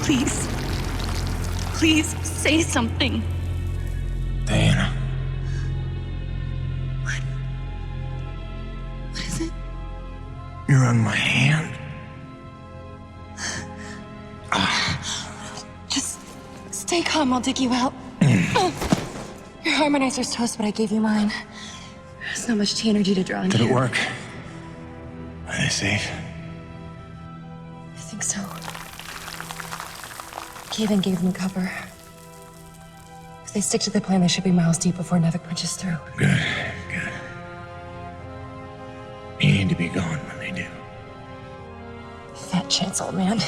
Please. Please say something. Diana. What? What is it? You're on my hand. Just stay calm, I'll dig you out. Your harmonizer's toast, but I gave you mine. There's not much T energy to draw on Did here. it work? Are they safe? I think so. Kaven gave them cover. If they stick to the plan, they should be miles deep before Nevik punches through. Good, good. You need to be gone when they do. Fat chance, old man.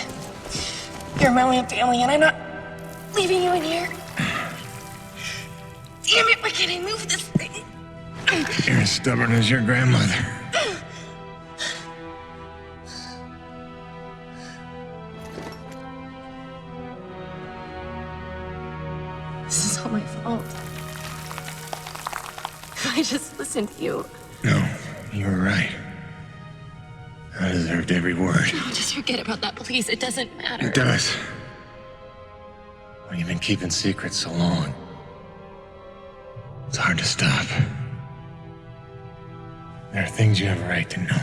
You're my only family, and I'm not leaving you in here. Damn it, why can't I move this thing? You're as stubborn as your grandmother. This is all my fault. I just listened to you. No, you were right. I deserved every word. No, just forget about that, please. It doesn't matter. It does. When you've been keeping secrets so long, it's hard to stop. There are things you have a right to know.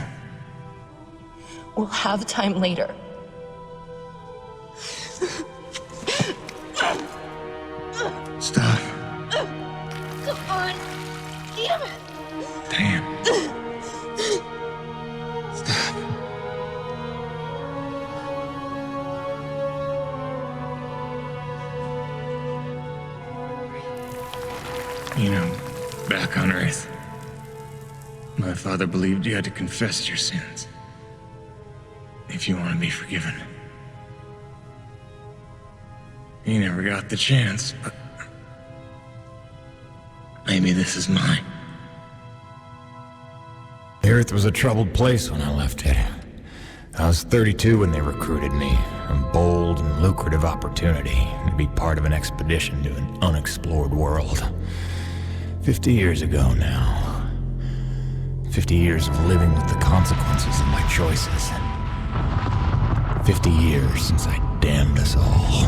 We'll have time later. Stop. Come on. Damn it. Damn. Stop. You know, back on Earth, my father believed you had to confess your sins if you want to be forgiven. He never got the chance, but maybe this is mine. The Earth was a troubled place when I left it. I was 32 when they recruited me. A bold and lucrative opportunity to be part of an expedition to an unexplored world. 50 years ago now. 50 years of living with the consequences of my choices. 50 years since I damned us all.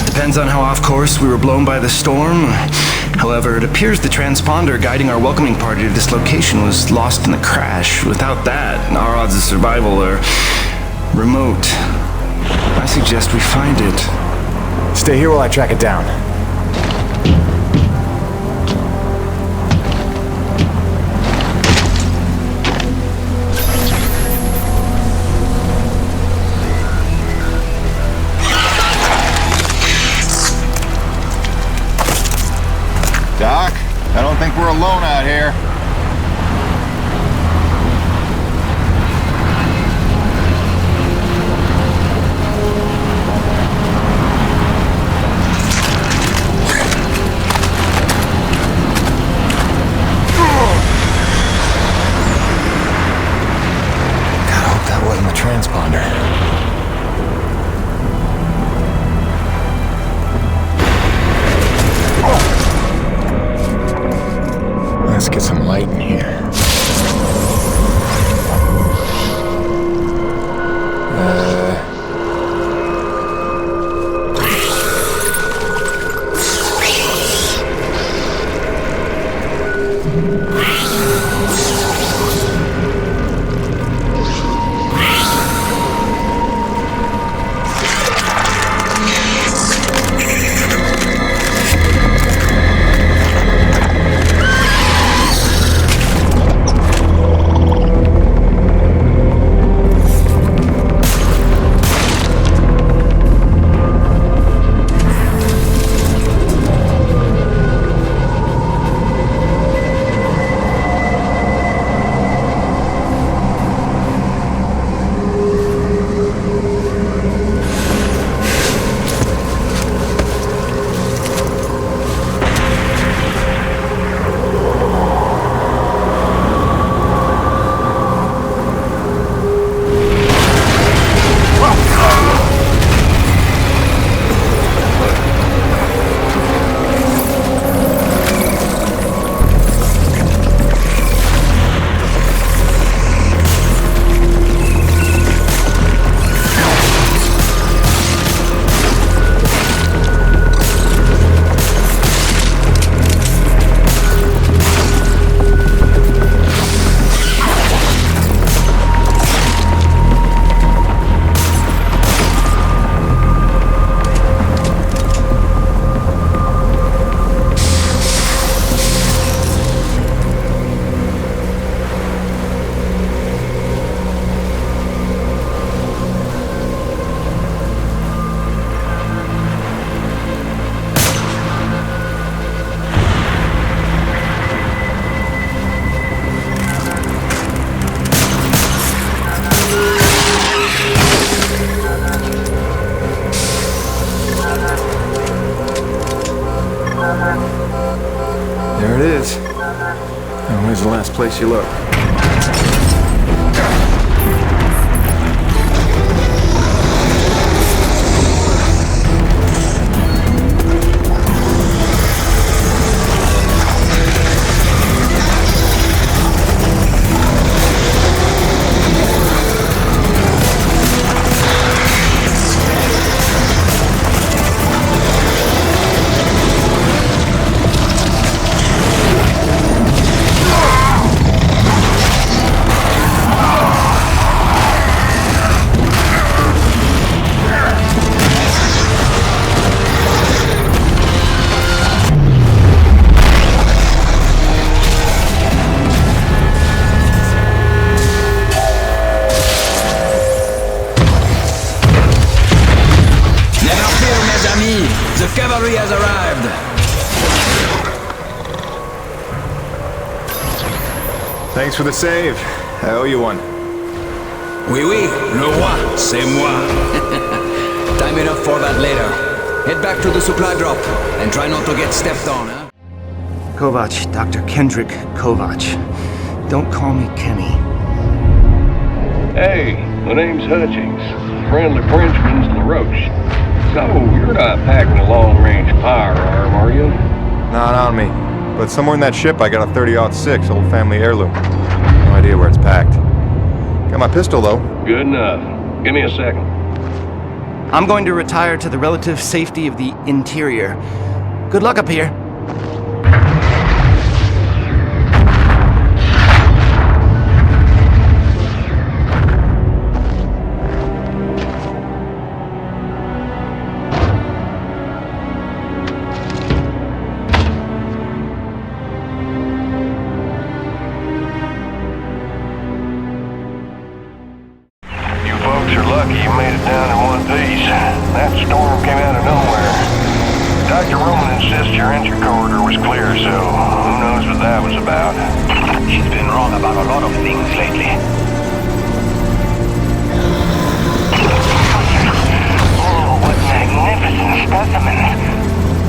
Depends on how off course we were blown by the storm. However, it appears the transponder guiding our welcoming party to this location was lost in the crash. Without that, our odds of survival are remote. I suggest we find it. Stay here while I track it down. Doc, I don't think we're alone out here. God, I hope that wasn't the transponder. place you look. Cavalry has arrived! Thanks for the save. I owe you one. Oui, oui, le roi, c'est moi. Time enough for that later. Head back to the supply drop, and try not to get stepped on, huh? Kovac, Dr. Kendric Kovac. Don't call me Kenny. Hey, my name's Hutchings. Friendly Frenchman's Laroche. So, you're not packing a long-range firearm, are you? Not on me. But somewhere in that ship I got a 30-06 old family heirloom. No idea where it's packed. Got my pistol, though. Good enough. Give me a second. I'm going to retire to the relative safety of the interior. Good luck up here. That storm came out of nowhere. Dr. Roman insists your entry corridor was clear, so who knows what that was about. She's been wrong about a lot of things lately. Oh, what magnificent specimens.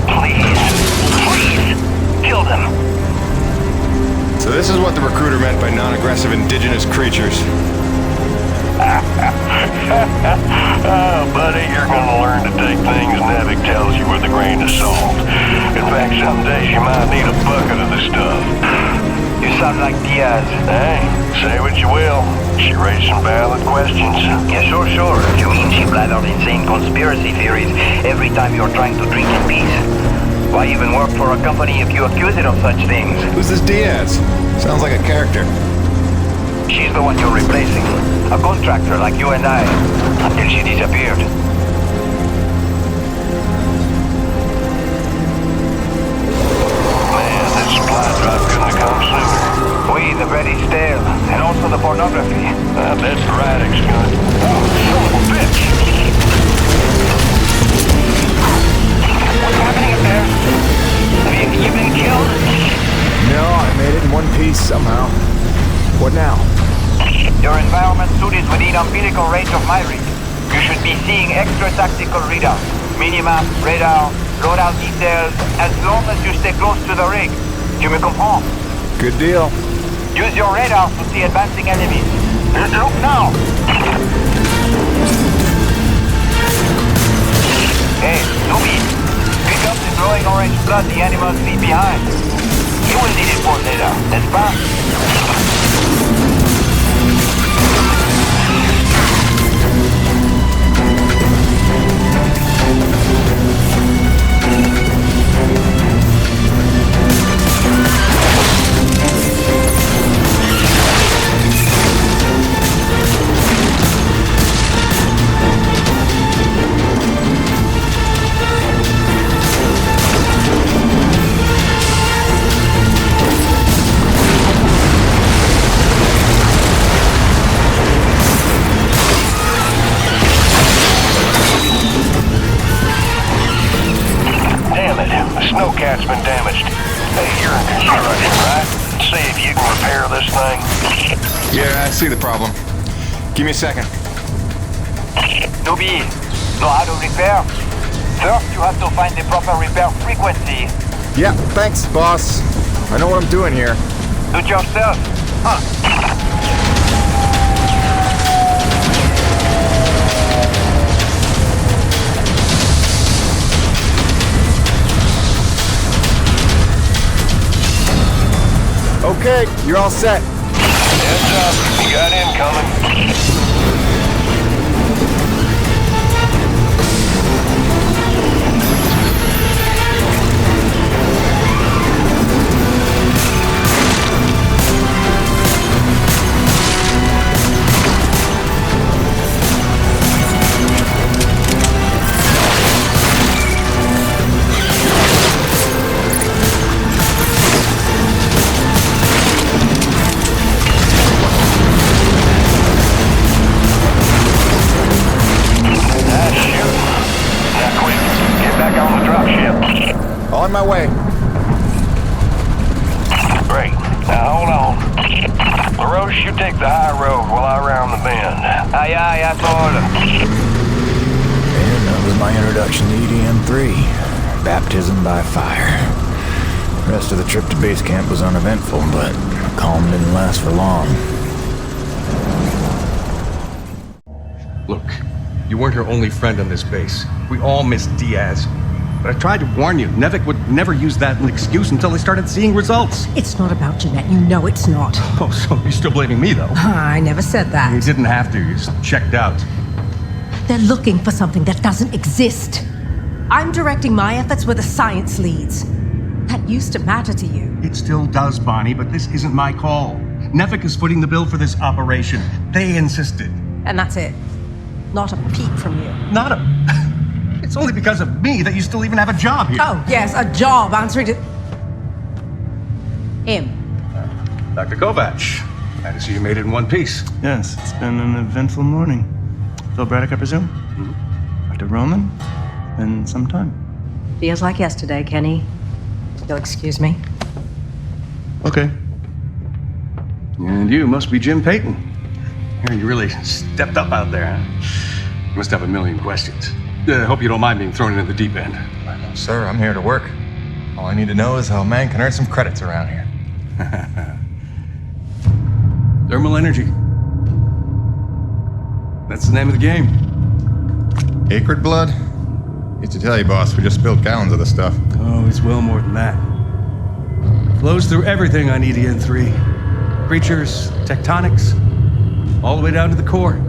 Please, kill them. So this is what the recruiter meant by non-aggressive indigenous creatures. Oh, buddy, you're gonna learn to take things Nevik tells you with a grain of salt. In fact, some days you might need a bucket of the stuff. You sound like Diaz. Hey, say what you will. She raised some valid questions. Yeah, sure. You mean she blathered insane conspiracy theories every time you're trying to drink in peace? Why even work for a company if you accuse it of such things? Who's this Diaz? Sounds like a character. She's the one you're replacing. A contractor like you and I. Until she disappeared. Man, this supply drop couldn't have come sooner. Oui, the bread is stale. And also the pornography. I bet Braddock's good. Oh, son of a bitch! What's happening up there? Have you been killed? No, I made it in one piece somehow. What now? Your environment suit is within umbilical range of my rig. You should be seeing extra tactical readouts. Minimap, radar, loadout details, as long as you stay close to the rig. Tu me comprends? Good deal. Use your radar to see advancing enemies. Look now! Hey, Nubi! Pick up the glowing orange blood the animals leave behind. You will need it for later, n'est-ce pas? Snowcat's been damaged. Hey, you're in construction, right? See if you can repair this thing. Yeah, I see the problem. Give me a second. Nubi, know how to repair? First, you have to find the proper repair frequency. Yeah, thanks, boss. I know what I'm doing here. Do it yourself. Okay, you're all set. Heads up. You got incoming. On my way. Great. Now hold on. Laroche, you take the high road while I round the bend. Aye, aye, that's order. And that was my introduction to E.D.N. III. Baptism by fire. The rest of the trip to base camp was uneventful, but calm didn't last for long. Look, you weren't her only friend on this base. We all miss Diaz. But I tried to warn you, Nevik would never use that as an excuse until they started seeing results. It's not about Jeanette. You know it's not. Oh, so you're still blaming me, though? I never said that. You didn't have to. You just checked out. They're looking for something that doesn't exist. I'm directing my efforts where the science leads. That used to matter to you. It still does, Bonnie, but this isn't my call. Nevik is footing the bill for this operation. They insisted. And that's it. Not a peep from you. Not a... It's only because of me that you still even have a job here. Oh, yes, a job answering to... him. Dr. Kovac, glad to see you made it in one piece. Yes, it's been an eventful morning. Phil Braddock, I presume? Dr. Roman? Been some time. Feels like yesterday, Kenny. You'll excuse me. Okay. And you must be Jim Peyton. You really stepped up out there, huh? You must have a million questions. I hope you don't mind being thrown into the deep end. Sir, I'm here to work. All I need to know is how a man can earn some credits around here. Thermal energy. That's the name of the game. Acrid blood? Used to tell you, boss, we just spilled gallons of the stuff. Oh, it's well more than that. It flows through everything on E.D.N. III. Creatures, tectonics, all the way down to the core.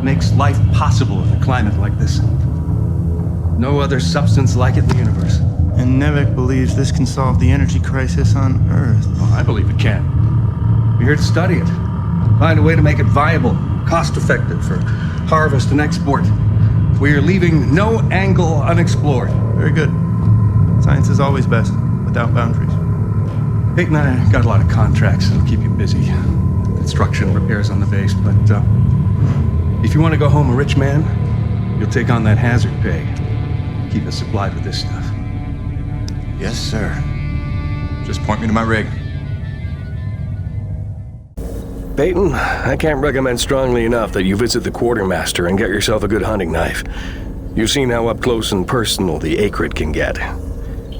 Makes life possible in a climate like this. No other substance like it in the universe. And Nevik believes this can solve the energy crisis on Earth. Oh, I believe it can. We're here to study it. Find a way to make it viable, cost-effective for harvest and export. We are leaving no angle unexplored. Very good. Science is always best, without boundaries. Peyton and I got a lot of contracts that'll keep you busy. Construction, repairs on the base, but if you want to go home a rich man, you'll take on that hazard pay. Keep us supplied with this stuff. Yes, sir. Just point me to my rig. Peyton, I can't recommend strongly enough that you visit the quartermaster and get yourself a good hunting knife. You've seen how up close and personal the acrid can get.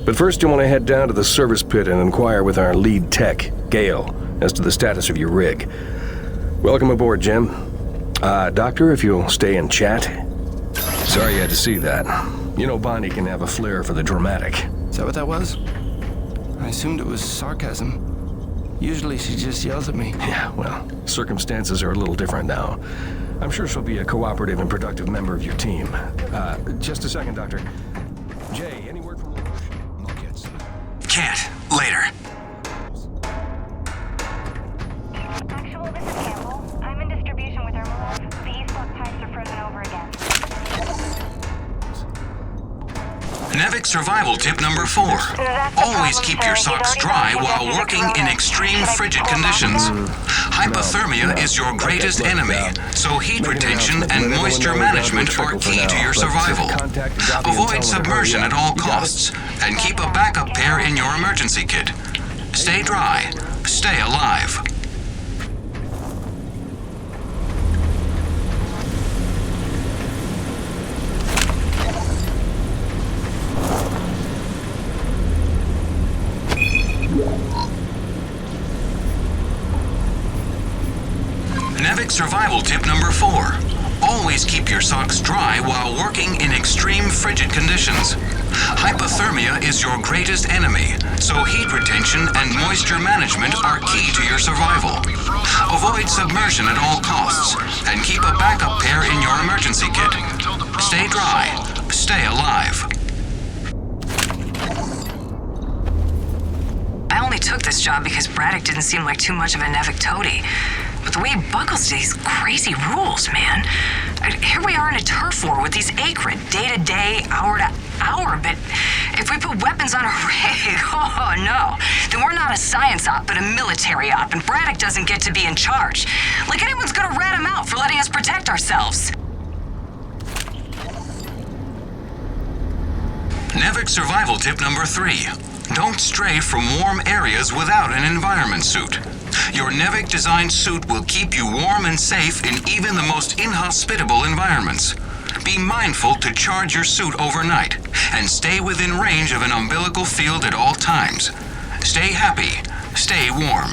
But first you want to head down to the service pit and inquire with our lead tech, Gale, as to the status of your rig. Welcome aboard, Jim. Doctor, if you'll stay and chat. Sorry you had to see that. You know Bonnie can have a flair for the dramatic. Is that what that was? I assumed it was sarcasm. Usually she just yells at me. Yeah, well, circumstances are a little different now. I'm sure she'll be a cooperative and productive member of your team. Just a second, Doctor. Jay, any word from Laroche? Not yet, sir. Can't. Later. Actual, this is Campbell. I'm in distribution with Thermal. The east block pipes are frozen over again. Nevik survival tip number 4. Always keep your socks dry while working in extreme frigid conditions. Hypothermia is your greatest enemy, so heat retention and moisture management are key to your survival. Avoid submersion at all costs, and keep a backup pair in your emergency kit. Stay dry. Stay alive. number 4. Always keep your socks dry while working in extreme frigid conditions. Hypothermia is your greatest enemy, so heat retention and moisture management are key to your survival. Avoid submersion at all costs, and keep a backup pair in your emergency kit. Stay dry, stay alive. I only took this job because Braddock didn't seem like too much of a Nevik toady. But the way he buckles to these crazy rules, man. Here we are in a turf war with these acrid, day to day, hour to hour, but if we put weapons on a rig, oh no, then we're not a science op, but a military op, and Braddock doesn't get to be in charge. Like anyone's gonna rat him out for letting us protect ourselves. Nevik survival tip number 3. Don't stray from warm areas without an environment suit. Your Nevik-designed suit will keep you warm and safe in even the most inhospitable environments. Be mindful to charge your suit overnight, and stay within range of an umbilical field at all times. Stay happy, stay warm.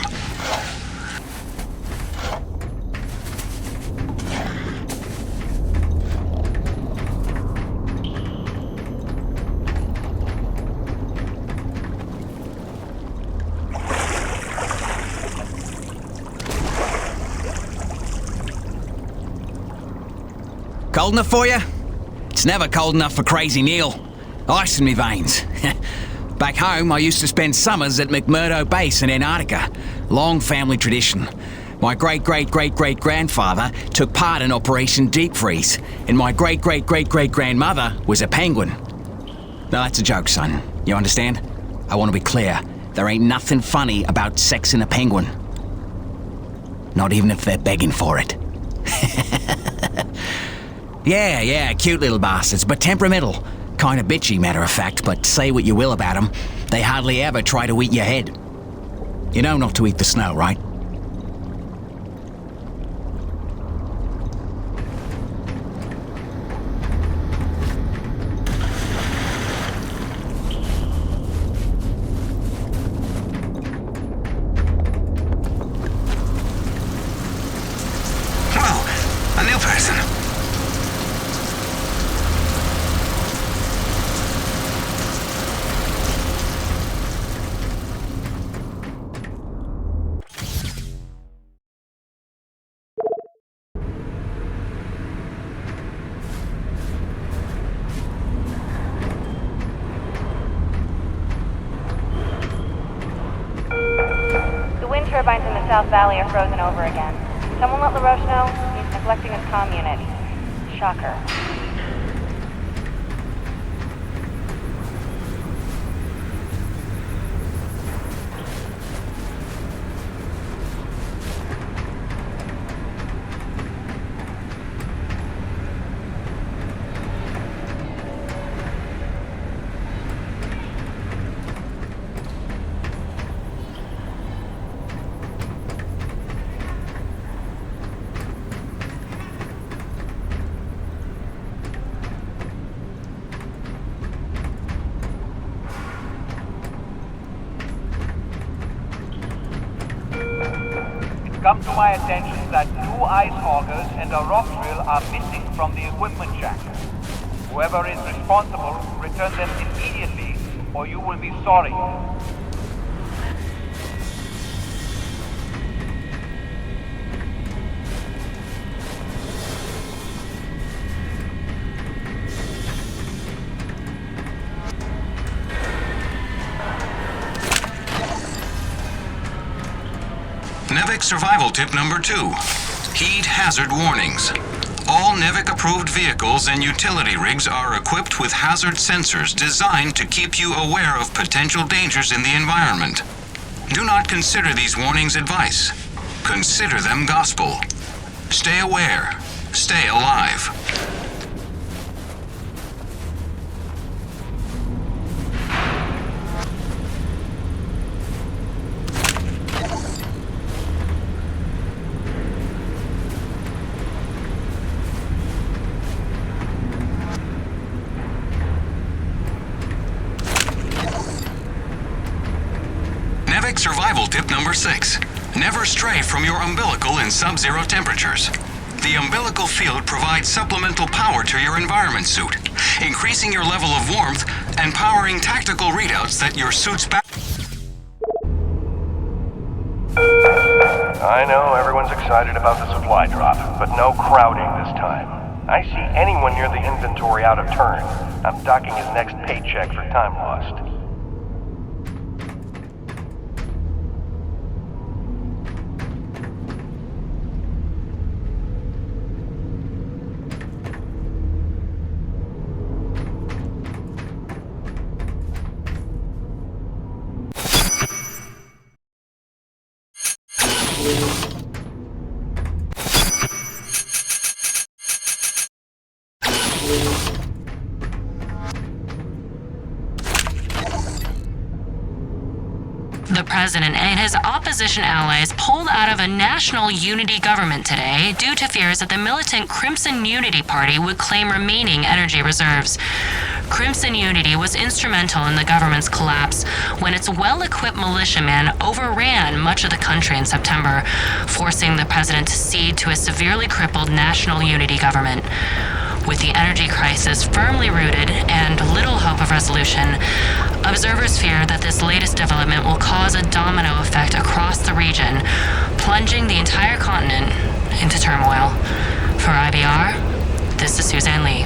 Cold enough for you? It's never cold enough for Crazy Neil. Ice in me veins. Back home, I used to spend summers at McMurdo Base in Antarctica. Long family tradition. My great-great-great-great-grandfather took part in Operation Deep Freeze, and my great-great-great-great-grandmother was a penguin. No, that's a joke, son. You understand? I want to be clear. There ain't nothing funny about sexing a penguin. Not even if they're begging for it. Yeah, cute little bastards, but temperamental. Kinda bitchy, matter of fact, but say what you will about them, they hardly ever try to eat your head. You know not to eat the snow, right? Whoa, a new person. Turbines in the South Valley are frozen over again. Someone let Laroche know he's neglecting his comm unit. Shocker. Come to my attention that 2 ice augers and a rock drill are missing from the equipment shack. Whoever is responsible, return them immediately, or you will be sorry. Nevik survival tip number 2. Heed hazard warnings. All Nevik-approved vehicles and utility rigs are equipped with hazard sensors designed to keep you aware of potential dangers in the environment. Do not consider these warnings advice. Consider them gospel. Stay aware. Stay alive. Survival tip number 6. Never stray from your umbilical in sub-zero temperatures. The umbilical field provides supplemental power to your environment suit, increasing your level of warmth and powering tactical readouts that your suit's back. I know everyone's excited about the supply drop, but no crowding this time. I see anyone near the inventory out of turn. I'm docking his next paycheck for time lost. The president and his opposition allies pulled out of a national unity government today due to fears that the militant Crimson Unity Party would claim remaining energy reserves. Crimson Unity was instrumental in the government's collapse when its well-equipped militiamen overran much of the country in September, forcing the president to cede to a severely crippled national unity government. With the energy crisis firmly rooted and little hope of resolution, observers fear that this latest development will cause a domino effect across the region, plunging the entire continent into turmoil. For IBR, this is Suzanne Lee.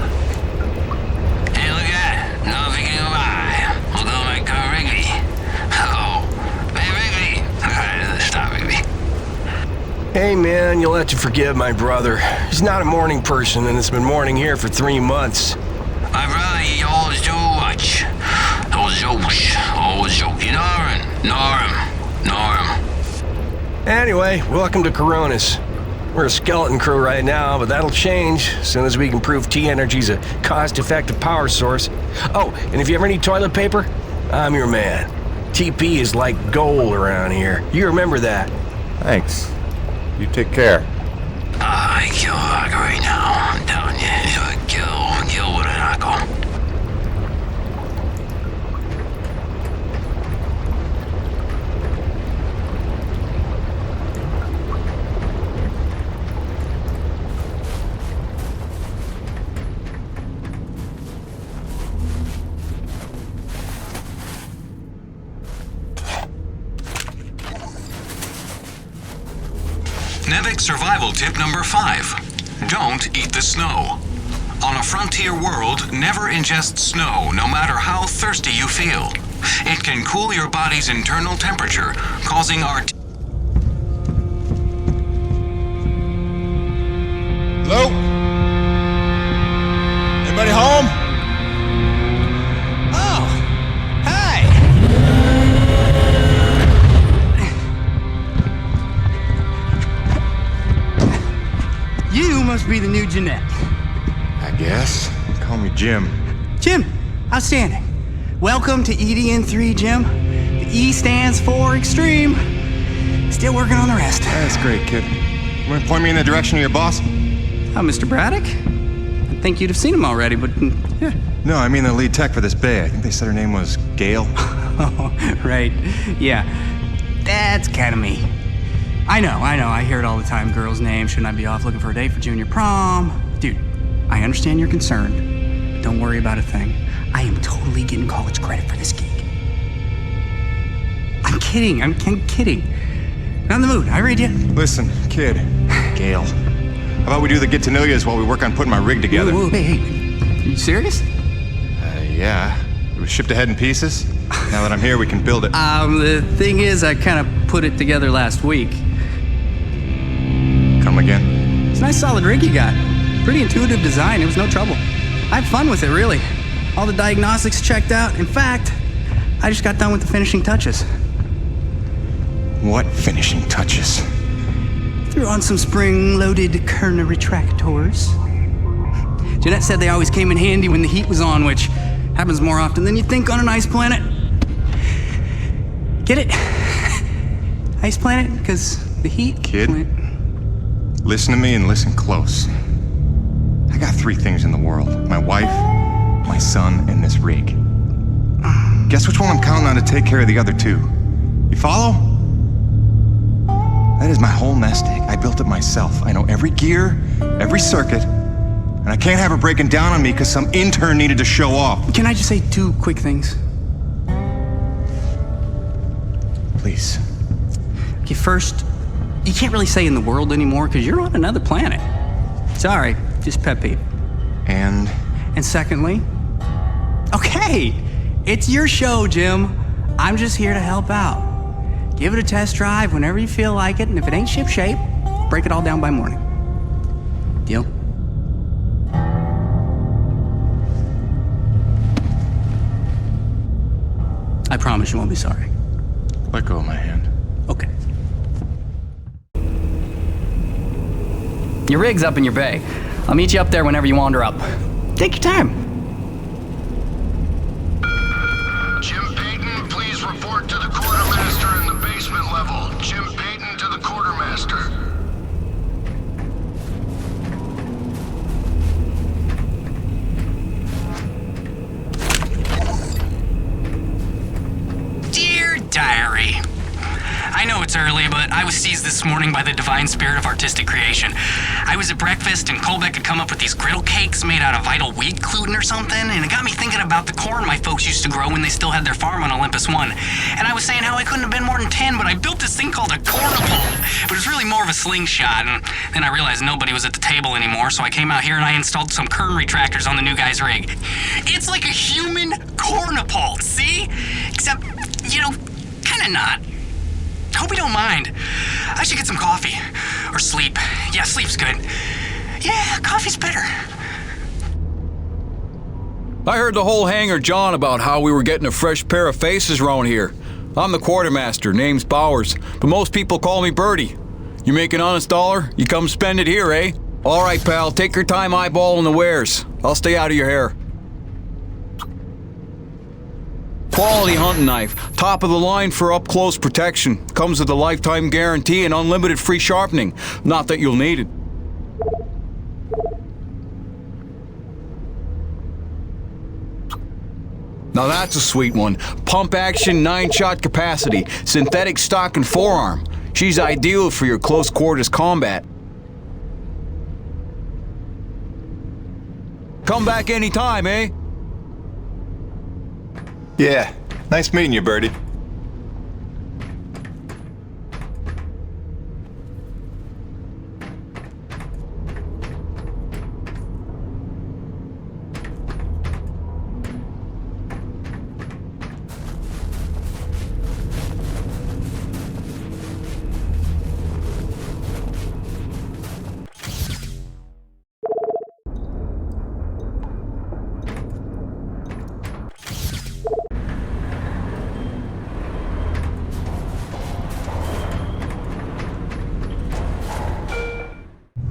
Hey, look at that. Nothing to buy. We'll go make a Wrigley. Oh, hey, Wrigley. Stop, Wrigley. Hey man, you'll have to forgive my brother. He's not a morning person and it's been morning here for 3 months. My brother, he always do much. Always joke. You know him. Anyway, welcome to Coronis. We're a skeleton crew right now, but that'll change as soon as we can prove T-Energy's a cost-effective power source. Oh, and if you ever need toilet paper, I'm your man. TP is like gold around here. You remember that. Thanks. You take care. I kill Hawk right now. I'm telling you. Kill with an Hawk. Nevik survival tip number 5. Don't eat the snow. On a frontier world, never ingest snow, no matter how thirsty you feel. It can cool your body's internal temperature, causing our... Hello? Anybody home? Oh, hi. You must be the new Jeanette. I guess. Call me Jim. Jim, outstanding. Welcome to E.D.N. III, Jim. The E stands for extreme. Still working on the rest. That's great, kid. You want to point me in the direction of your boss? Mr. Braddock? I think you'd have seen him already, but yeah. No, I mean the lead tech for this bay. I think they said her name was Gale. Oh, right. Yeah. That's kind of me. I know. I hear it all the time. Girl's name. Shouldn't I be off looking for a date for junior prom? Dude, I understand you're concerned. Don't worry about a thing. I am totally getting college credit for this gig. I'm kidding. I'm kidding. Not in the mood. I read you. Listen, kid. Gale. How about we do the get to know yous while we work on putting my rig together? Whoa, hey. Are you serious? Yeah. It was shipped ahead in pieces. Now that I'm here, we can build it. The thing is, I kind of put it together last week. Come again? It's a nice solid rig you got. Pretty intuitive design. It was no trouble. I had fun with it, really. All the diagnostics checked out. In fact, I just got done with the finishing touches. What finishing touches? Threw on some spring-loaded Kerner retractors. Jeanette said they always came in handy when the heat was on, which happens more often than you'd think on an ice planet. Get it? Ice planet? Because the heat... Kid, listen to me and listen close. I got 3 things in the world. My wife, my son, and this rig. Guess which one I'm counting on to take care of the other 2? You follow? That is my whole nest egg. I built it myself. I know every gear, every circuit, and I can't have her breaking down on me because some intern needed to show off. Can I just say 2 quick things? Please. Okay, first, you can't really say in the world anymore because you're on another planet. Sorry, just pet peeve. And secondly, okay, it's your show, Jim. I'm just here to help out. Give it a test drive whenever you feel like it, and if it ain't ship-shape, break it all down by morning. Deal? I promise you won't be sorry. Let go of my hand. Okay. Your rig's up in your bay. I'll meet you up there whenever you wander up. Take your time. Jim Peyton, please report to the quartermaster in the basement level. Jim Peyton to the quartermaster. Dear Diary, I know it's early, but I was seized this morning by the divine spirit of artistic creation. I was at breakfast and Colbeck had come up with these griddle cakes made out of vital wheat gluten or something, and it got me thinking about the corn my folks used to grow when they still had their farm on Olympus 1. And I was saying how I couldn't have been more than 10, but I built this thing called a cornapole. But it was really more of a slingshot, and then I realized nobody was at the table anymore, so I came out here and I installed some kern retractors on the new guy's rig. It's like a human cornapole, see? Except, kinda not. Hope you don't mind. I should get some coffee. Or sleep. Yeah, sleep's good. Yeah, coffee's better. I heard the whole hangar John about how we were getting a fresh pair of faces around here. I'm the quartermaster, name's Bowers, but most people call me Birdie. You make an honest dollar, you come spend it here, eh? All right, pal, take your time eyeballing the wares. I'll stay out of your hair. Quality hunting knife, top of the line for up-close protection. Comes with a lifetime guarantee and unlimited free sharpening. Not that you'll need it. Now that's a sweet one. Pump action, 9-shot capacity, synthetic stock and forearm. She's ideal for your close quarters combat. Come back anytime, eh? Yeah, nice meeting you, Birdie.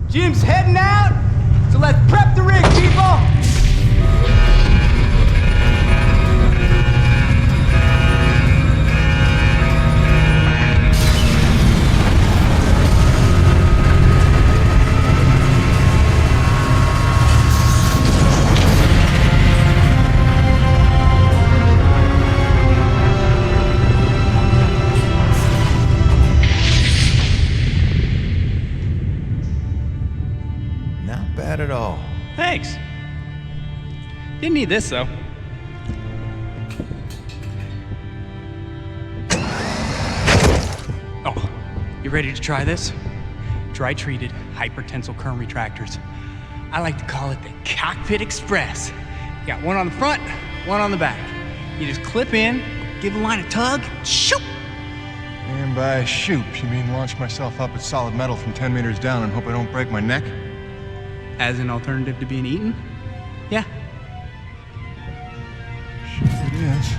Jim's heading out, so let's prep the rig, people! At all. Thanks. Didn't need this, though. Oh, you ready to try this? Dry-treated hypertensile kern retractors. I like to call it the Cockpit Express. You got one on the front, one on the back. You just clip in, give the line a tug, shoot! And by shoot, you mean launch myself up at solid metal from 10 meters down and hope I don't break my neck? As an alternative to being eaten? Yeah. Sure it is.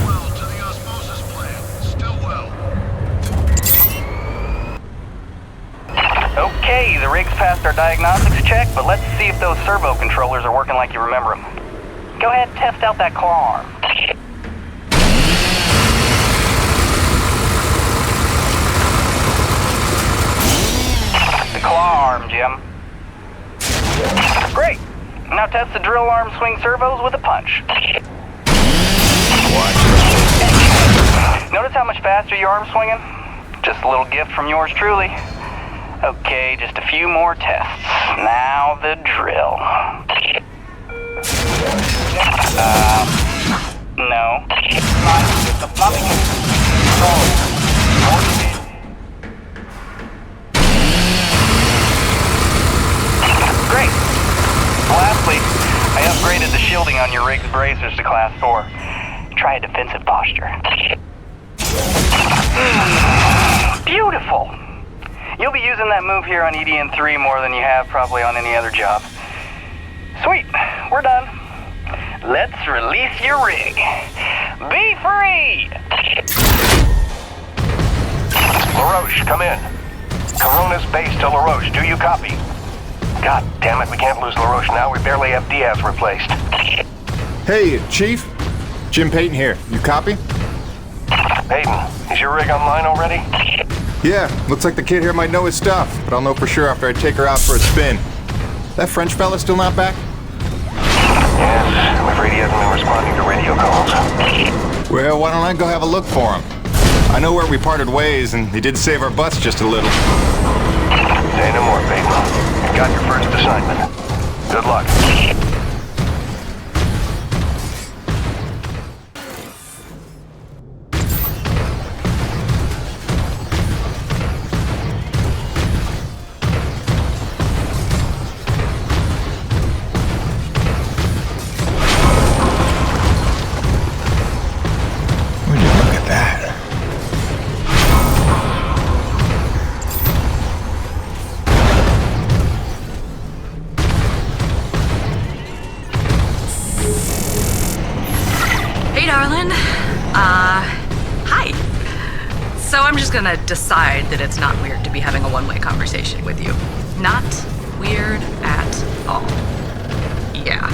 Well to the osmosis plant. Still well. diagnostics check, but let's see if those servo controllers are working like you remember them. Go ahead and test out that claw arm. The claw arm, Jim. Great. Now test the drill arm swing servos with a punch. Notice how much faster your arm's swinging? Just a little gift from yours truly. Okay, just a few more tests. Now the drill. No. Great. Lastly, I upgraded the shielding on your rig's bracers to Class 4. Try a defensive posture. Beautiful. You'll be using that move here on E.D.N. III more than you have probably on any other job. Sweet, we're done. Let's release your rig. Be free! Laroche, come in. Corona's base to Laroche. Do you copy? God damn it, we can't lose Laroche now. We barely have Diaz replaced. Hey, Chief. Jim Peyton here. You copy? Peyton, is your rig online already? Yeah, looks like the kid here might know his stuff, but I'll know for sure after I take her out for a spin. That French fella still not back? Yes, I'm afraid he hasn't been responding to radio calls. Well, why don't I go have a look for him? I know where we parted ways, and he did save our butts just a little. Say no more, Peyton. You got your first assignment. Good luck. Hi. So I'm just gonna decide that it's not weird to be having a one-way conversation with you. Not weird at all. Yeah.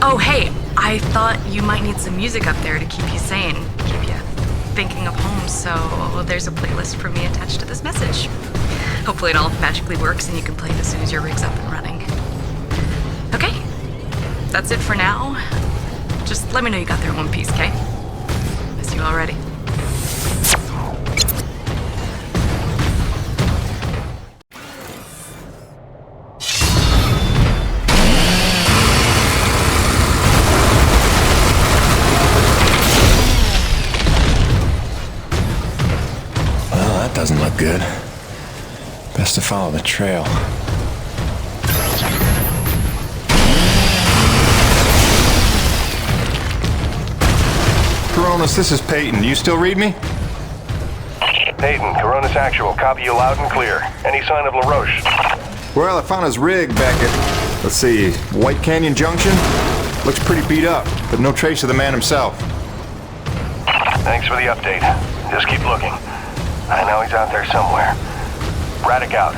Oh hey, I thought you might need some music up there to keep you sane, keep you thinking of home, so there's a playlist for me attached to this message. Hopefully it all magically works and you can play it as soon as your rig's up and running. Okay, that's it for now. Just let me know you got there in one piece, okay? Miss you already. Well, that doesn't look good. Best to follow the trail. Coronas, this is Peyton. You still read me? Peyton, Coronas Actual. Copy you loud and clear. Any sign of Laroche? Well, I found his rig back at, let's see, White Canyon Junction. Looks pretty beat up, but no trace of the man himself. Thanks for the update. Just keep looking. I know he's out there somewhere. Braddock out.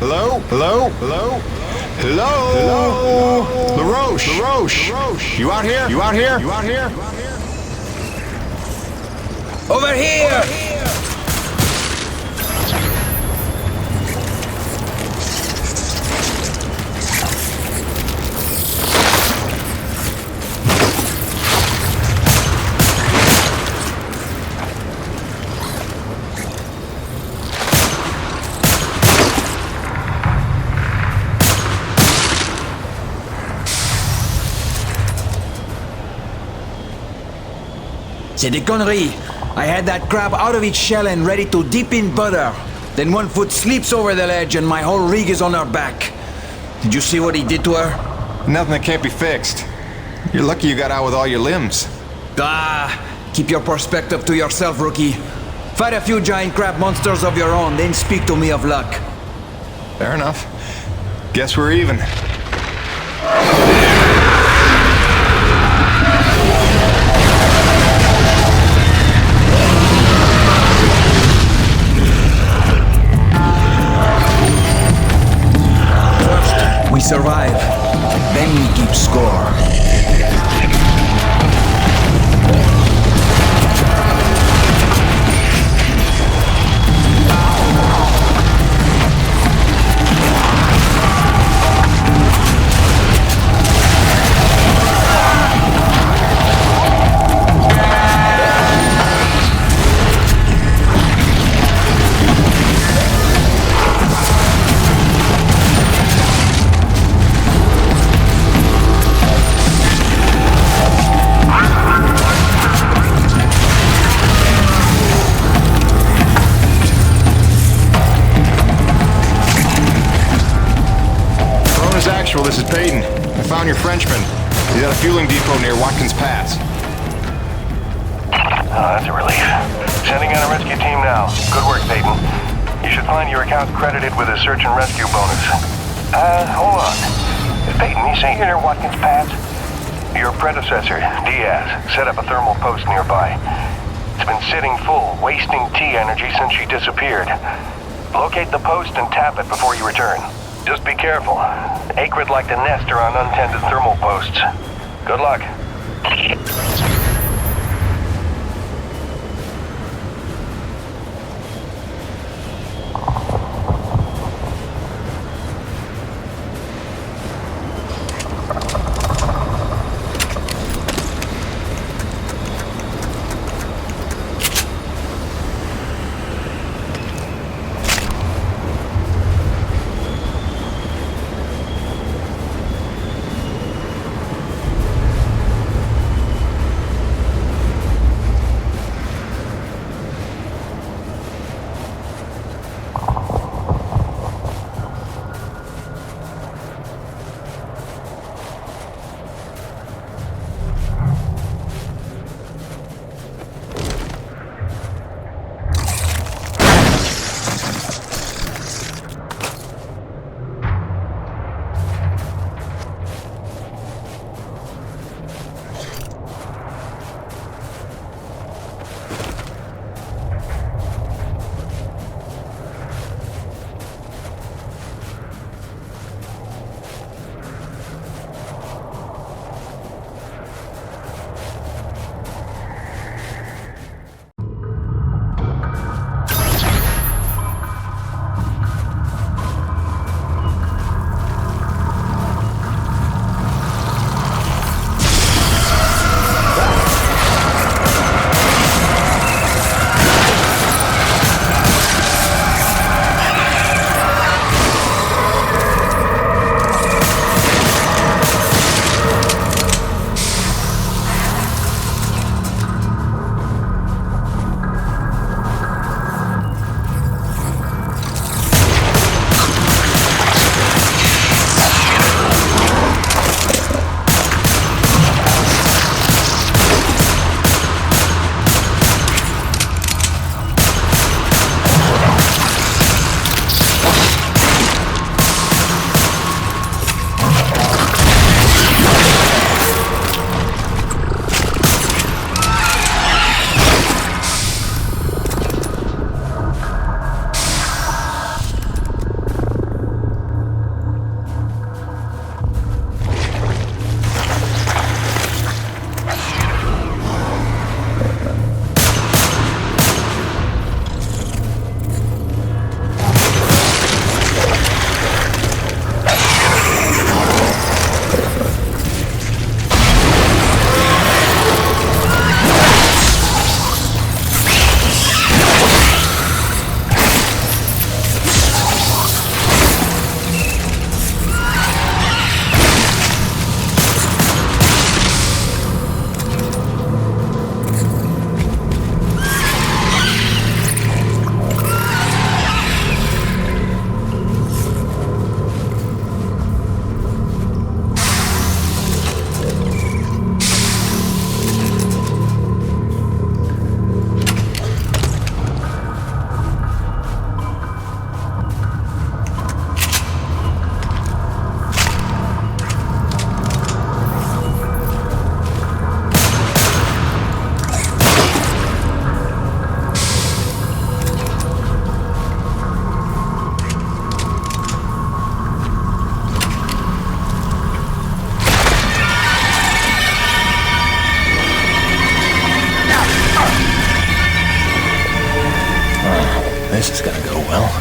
Hello? Hello? Hello? Hello? Hello? Laroche? Laroche? You out here? You out here? You out here? Over here! C'est des conneries. I had that crab out of its shell and ready to dip in butter. Then one foot slips over the ledge and my whole rig is on her back. Did you see what he did to her? Nothing that can't be fixed. You're lucky you got out with all your limbs. Keep your perspective to yourself, rookie. Fight a few giant crab monsters of your own, then speak to me of luck. Fair enough. Guess we're even. First, we survive. Then we keep score. This is Peyton. I found your Frenchman. He's at a fueling depot near Watkins Pass. Oh, that's a relief. Sending out a rescue team now. Good work, Peyton. You should find your account credited with a search and rescue bonus. Hold on. Peyton, you say you're near Watkins Pass? Your predecessor, Diaz, set up a thermal post nearby. It's been sitting full, wasting T energy since she disappeared. Locate the post and tap it before you return. Just be careful. Acrid like to nest around untended thermal posts. Good luck. this is gonna go well.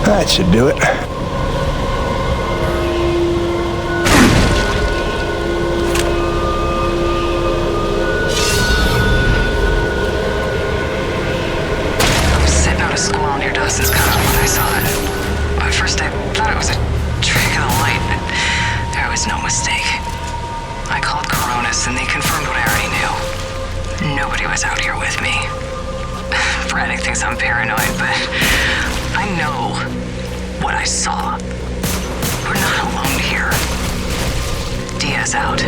That should do it. Sitting out a squall near Dawson's Cutoff when I saw it. At first I thought it was a trick of the light, but there was no mistake. I called Coronis and they confirmed what I already knew. Nobody was out here with me. Braddock thinks I'm paranoid, but I know what I saw. We're not alone here. Diaz out.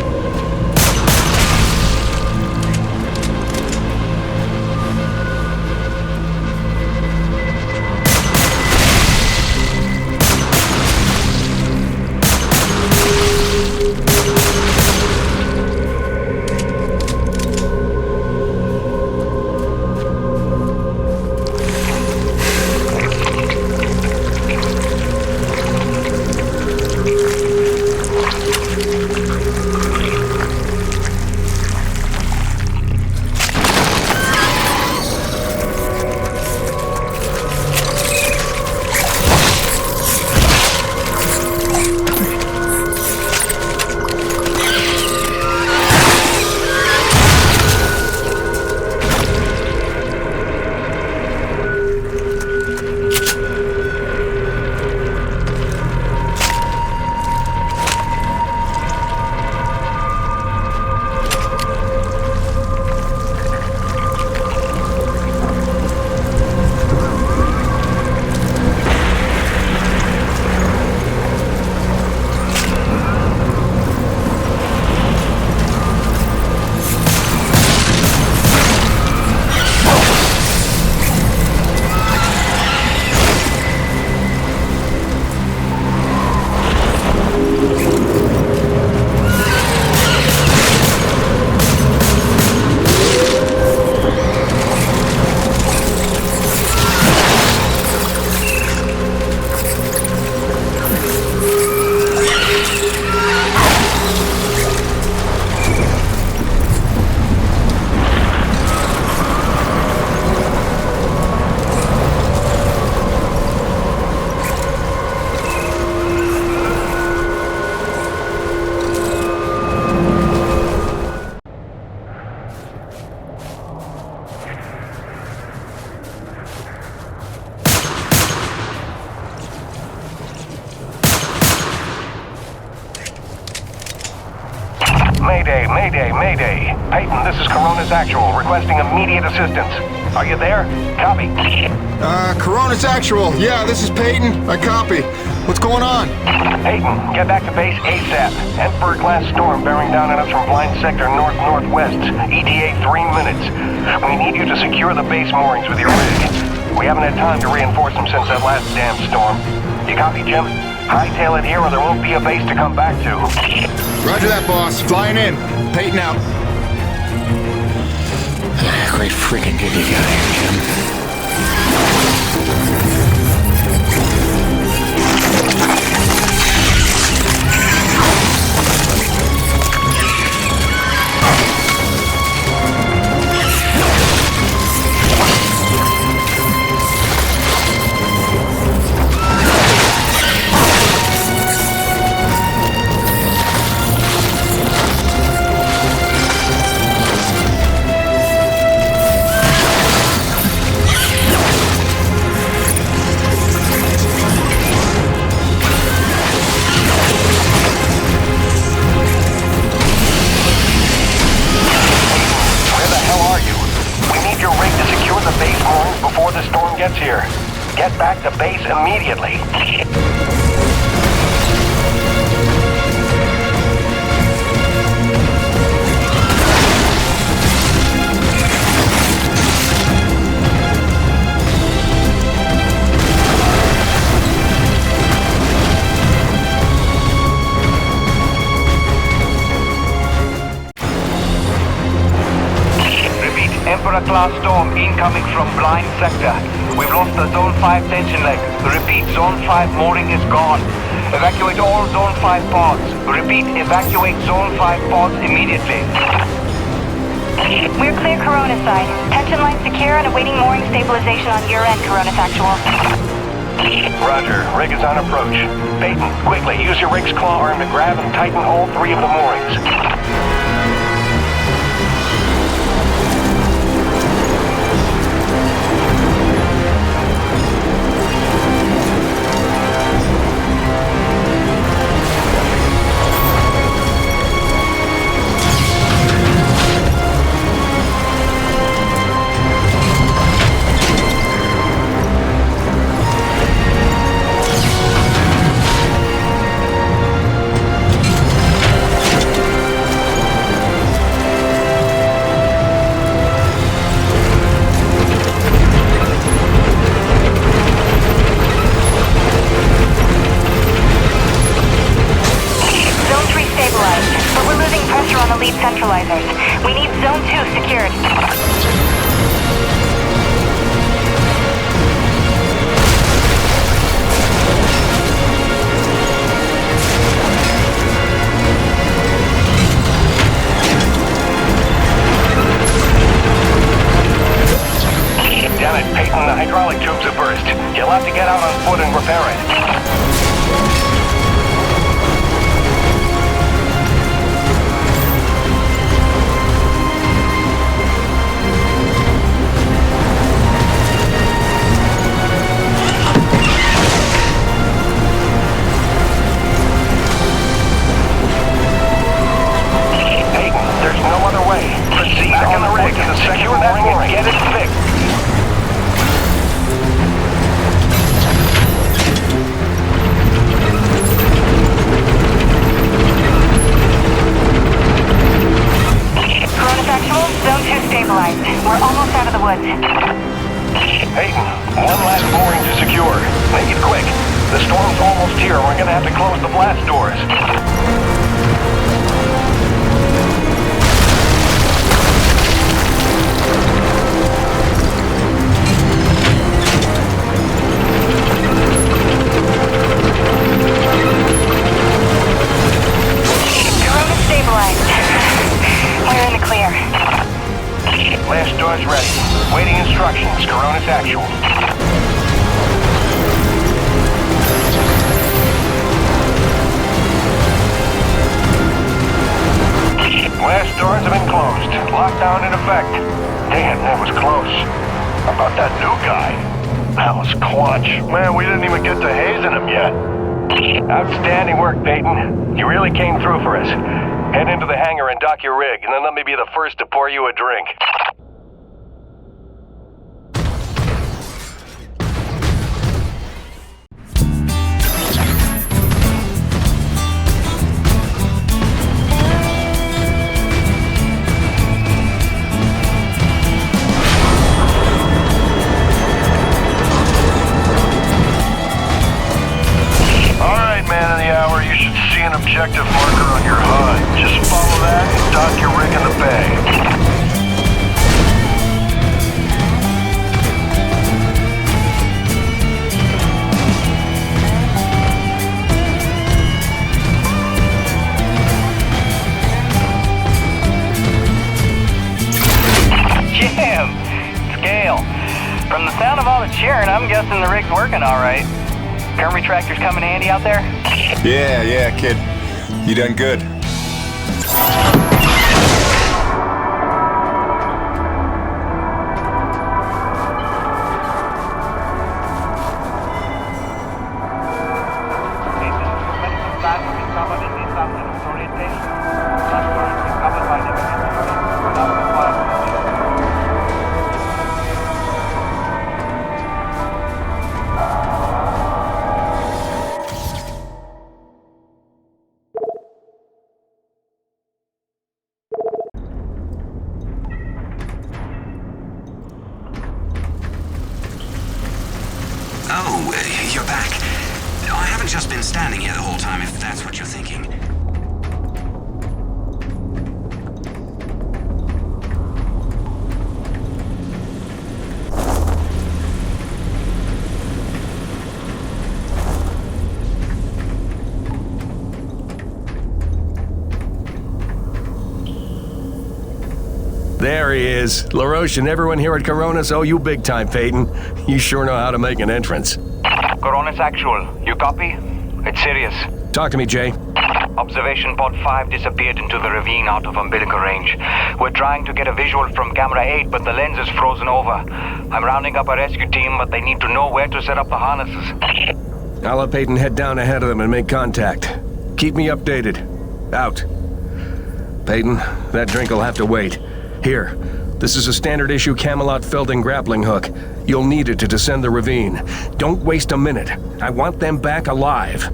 Mayday, mayday, mayday. Peyton, this is Corona's Actual, requesting immediate assistance. Are you there? Copy. Corona's Actual. Yeah, this is Peyton. I copy. What's going on? Peyton, get back to base ASAP. Emperor-class storm bearing down on us from blind sector north-northwest. ETA 3 minutes. We need you to secure the base moorings with your rig. We haven't had time to reinforce them since that last damn storm. You copy, Jim? Hightail it here or there won't be a base to come back to. Roger that, boss. Flying in. Peyton out. Great freaking gig you got here, Jim. Here. Get back to base immediately. Repeat, Emperor-class storm incoming from blind sector. We've lost the Zone 5 tension leg. Repeat, Zone 5 mooring is gone. Evacuate all Zone 5 pods. Repeat, evacuate Zone 5 pods immediately. We're clear Corona side. Tension line secure and awaiting mooring stabilization on your end, Corona's Actual. Roger. Rig is on approach. Peyton, quickly, use your rig's claw arm to grab and tighten all 3 of the moorings. Centralizers. We need Zone 2 secured. Damn it, Peyton, the hydraulic tubes have burst. You'll have to get out on foot and repair it. Man, we didn't even get to hazing him yet. Outstanding work, Peyton. You really came through for us. Head into the hangar and dock your rig, and then let me be the first to pour you a drink. An objective marker on your HUD. Just follow that and dock your rig in the bay. Jim! It's Gale. From the sound of all the cheering, I'm guessing the rig's working all right. Current retractors coming handy out there? Yeah, kid. You done good. Oh, you're back. I haven't just been standing here the whole time, if that's what you're thinking. There he is. Laroche and everyone here at Coronis owe you big time, Peyton. You sure know how to make an entrance. Coronis Actual, you copy? It's serious. Talk to me, Jay. Observation pod 5 disappeared into the ravine out of umbilical range. We're trying to get a visual from camera 8, but the lens is frozen over. I'm rounding up a rescue team, but they need to know where to set up the harnesses. I'll have Peyton head down ahead of them and make contact. Keep me updated. Out. Peyton, that drink will have to wait. Here, this is a standard issue Camelot Felding grappling hook. You'll need it to descend the ravine. Don't waste a minute. I want them back alive.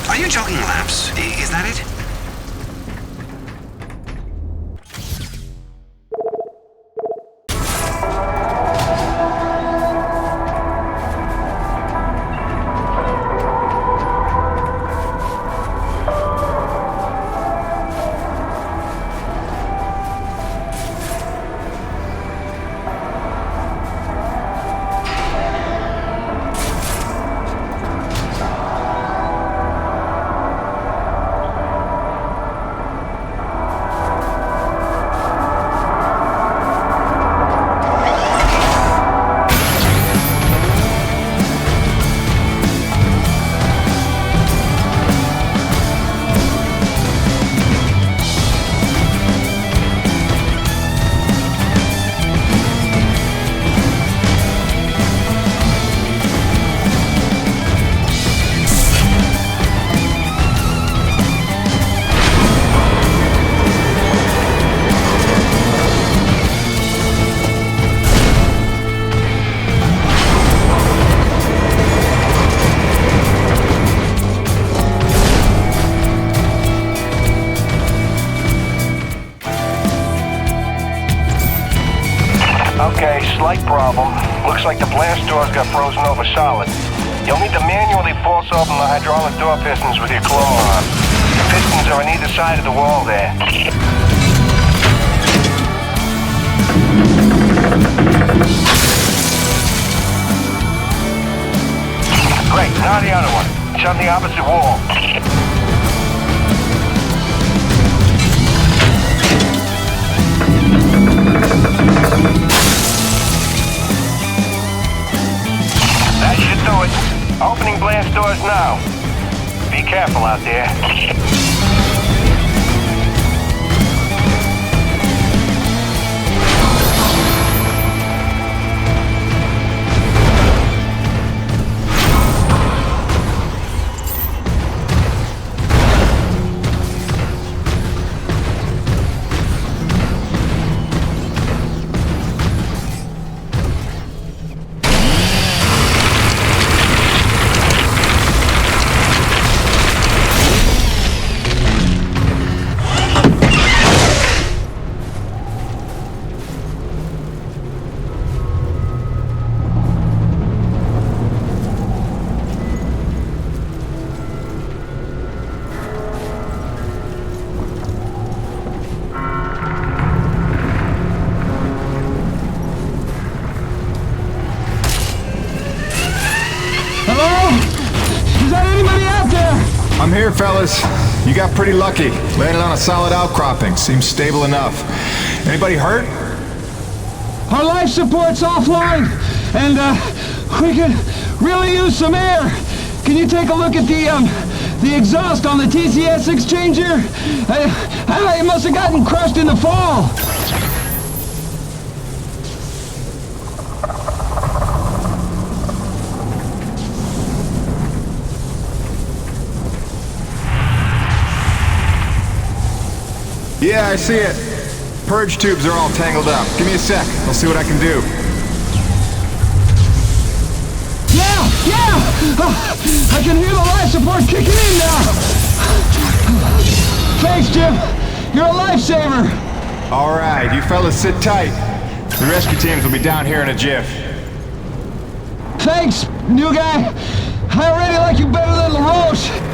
Are you jogging laps? Is that it? Okay, slight problem. Looks like the blast doors got frozen over solid. You'll need to manually force open the hydraulic door pistons with your claw arm. The pistons are on either side of the wall there. Great, now the other one. It's on the opposite wall. That should do it. Opening blast doors now. Be careful out there. I'm here, fellas. You got pretty lucky. Landed on a solid outcropping. Seems stable enough. Anybody hurt? Our life support's offline, and we could really use some air. Can you take a look at the exhaust on the TCS exchanger? It must have gotten crushed in the fall. Yeah, I see it. Purge tubes are all tangled up. Give me a sec. I'll see what I can do. Yeah! I can hear the life support kicking in now! Thanks, Jim. You're a lifesaver. All right, you fellas sit tight. The rescue teams will be down here in a jiff. Thanks, new guy. I already like you better than Laroche.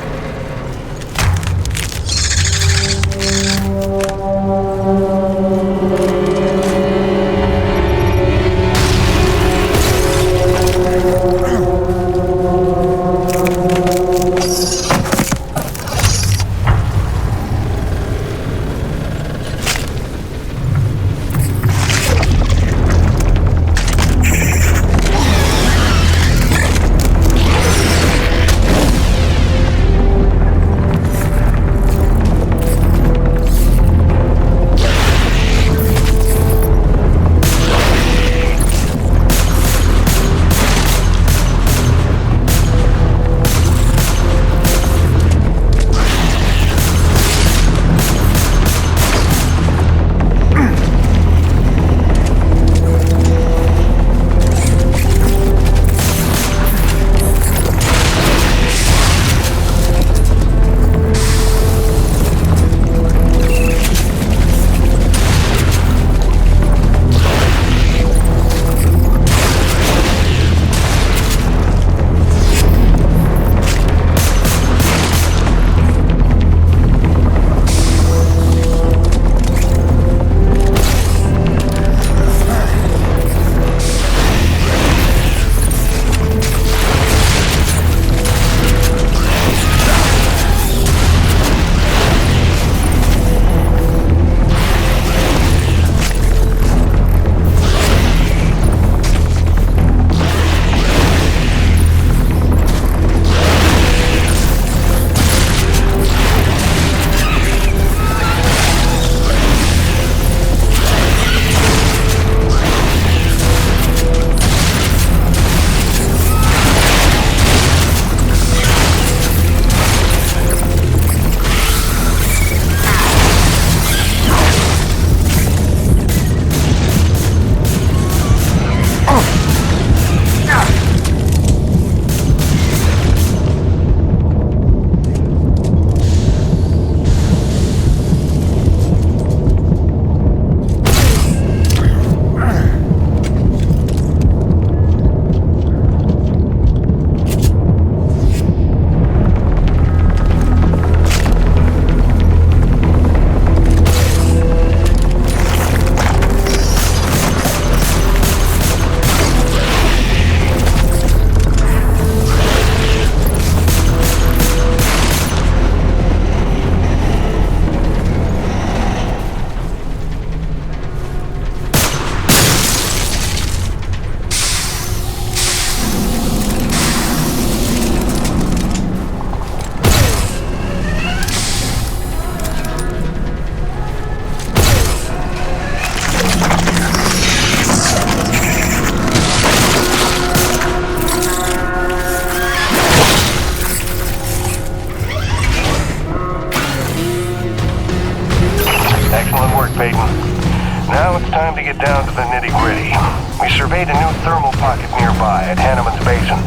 reason,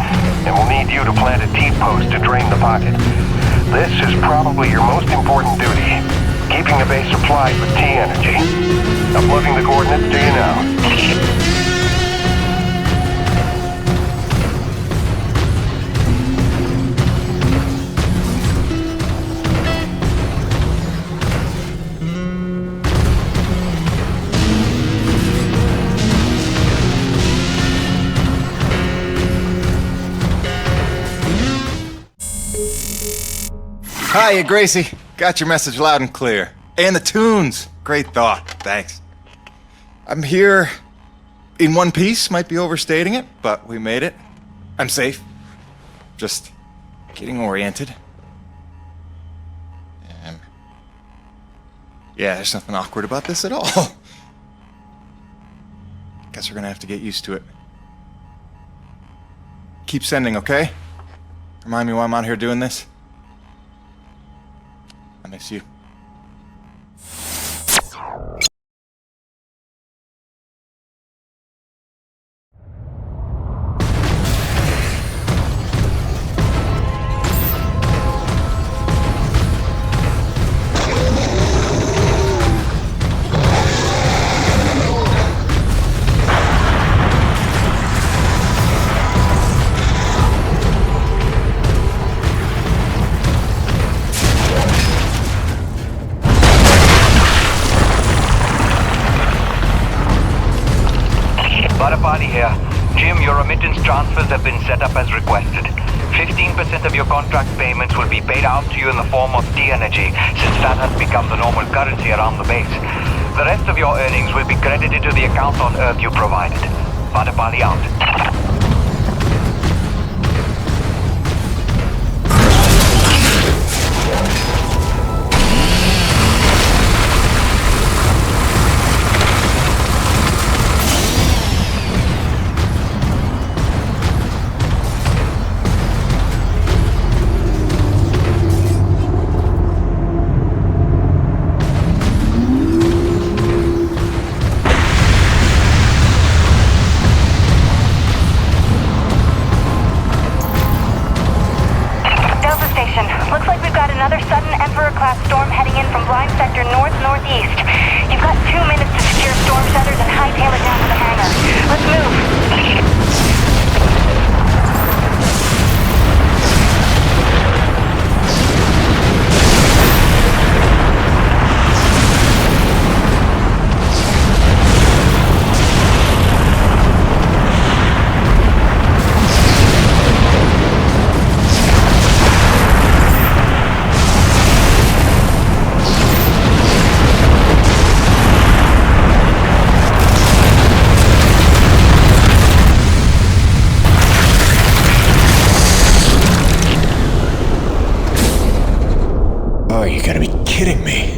and we'll need you to plant a T-post to drain the pocket. This is probably your most important duty, keeping the base supplied with T-energy. Uploading the coordinates to you now. Hiya, Gracie. Got your message loud and clear. And the tunes. Great thought. Thanks. I'm here in one piece. Might be overstating it, but we made it. I'm safe. Just getting oriented. Yeah, there's nothing awkward about this at all. Guess we're gonna have to get used to it. Keep sending, okay? Remind me why I'm out here doing this. I miss you. Here. Jim, your remittance transfers have been set up as requested. 15% of your contract payments will be paid out to you in the form of T-energy, since that has become the normal currency around the base. The rest of your earnings will be credited to the account on Earth you provided. Badapali out. You gotta be kidding me.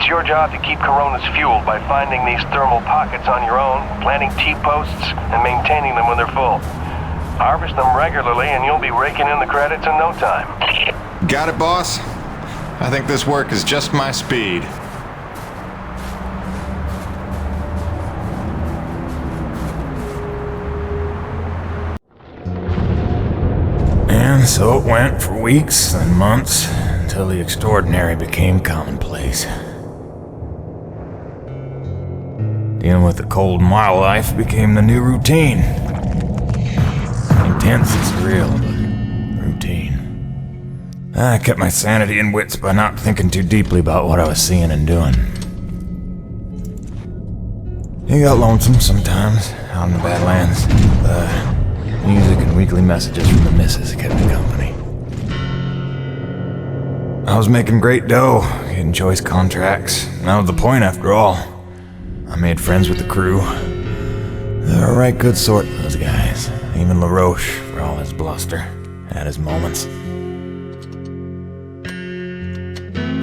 It's your job to keep Coronas fueled by finding these thermal pockets on your own, planting T-posts, and maintaining them when they're full. Harvest them regularly and you'll be raking in the credits in no time. Got it, boss? I think this work is just my speed. And so it went for weeks and months, until the extraordinary became commonplace. Dealing with the cold and wild life became the new routine. Intense and surreal, but routine. I kept my sanity and wits by not thinking too deeply about what I was seeing and doing. It got lonesome sometimes, out in the Badlands. Music and weekly messages from the missus kept me company. I was making great dough, getting choice contracts, and that was the point after all. I made friends with the crew. They were a right good sort, those guys. Even Laroche, for all his bluster, had his moments.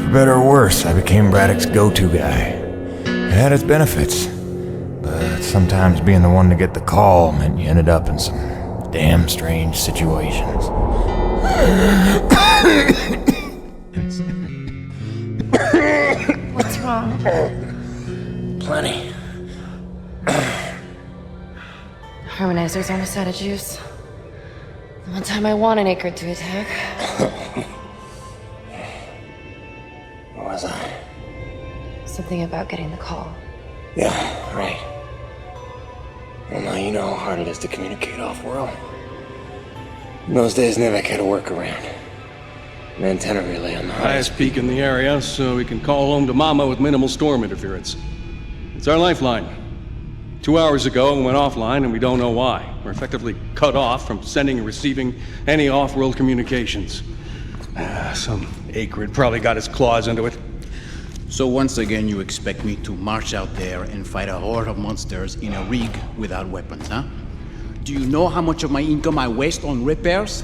For better or worse, I became Braddock's go-to guy. It had its benefits, but sometimes being the one to get the call meant you ended up in some damn strange situations. What's wrong? Plenty. Harmonizers almost out of juice. The one time I want an acrid to attack. What was I? Something about getting the call. Yeah, right. Well, now you know how hard it is to communicate off-world. In those days, Nevek had a workaround. An antenna relay on the Highest peak in the area, so we can call home to Mama with minimal storm interference. It's our lifeline. 2 hours ago, it went offline, and we don't know why. We're effectively cut off from sending and receiving any off-world communications. Some acrid probably got his claws into it. So once again, you expect me to march out there and fight a horde of monsters in a rig without weapons, huh? Do you know how much of my income I waste on repairs?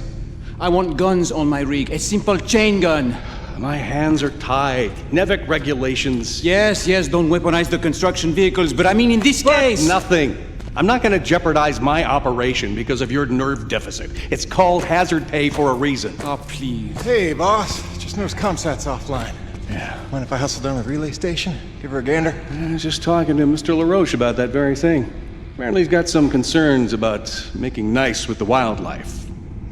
I want guns on my rig, a simple chain gun. My hands are tied. Nevek regulations. Yes, don't weaponize the construction vehicles, but I mean in this case. Nothing. I'm not going to jeopardize my operation because of your nerve deficit. It's called hazard pay for a reason. Oh, please. Hey, boss. Just noticed ComSat's offline. Yeah. Mind if I hustle down to the relay station? Give her a gander? I was just talking to Mr. Laroche about that very thing. Apparently he's got some concerns about making nice with the wildlife.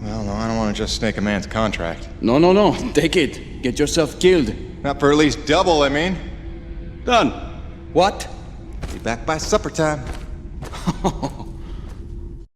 Well, no, I don't want to just snake a man's contract. No. Take it. Get yourself killed. Not for at least double, I mean. Done. What? Be back by supper time.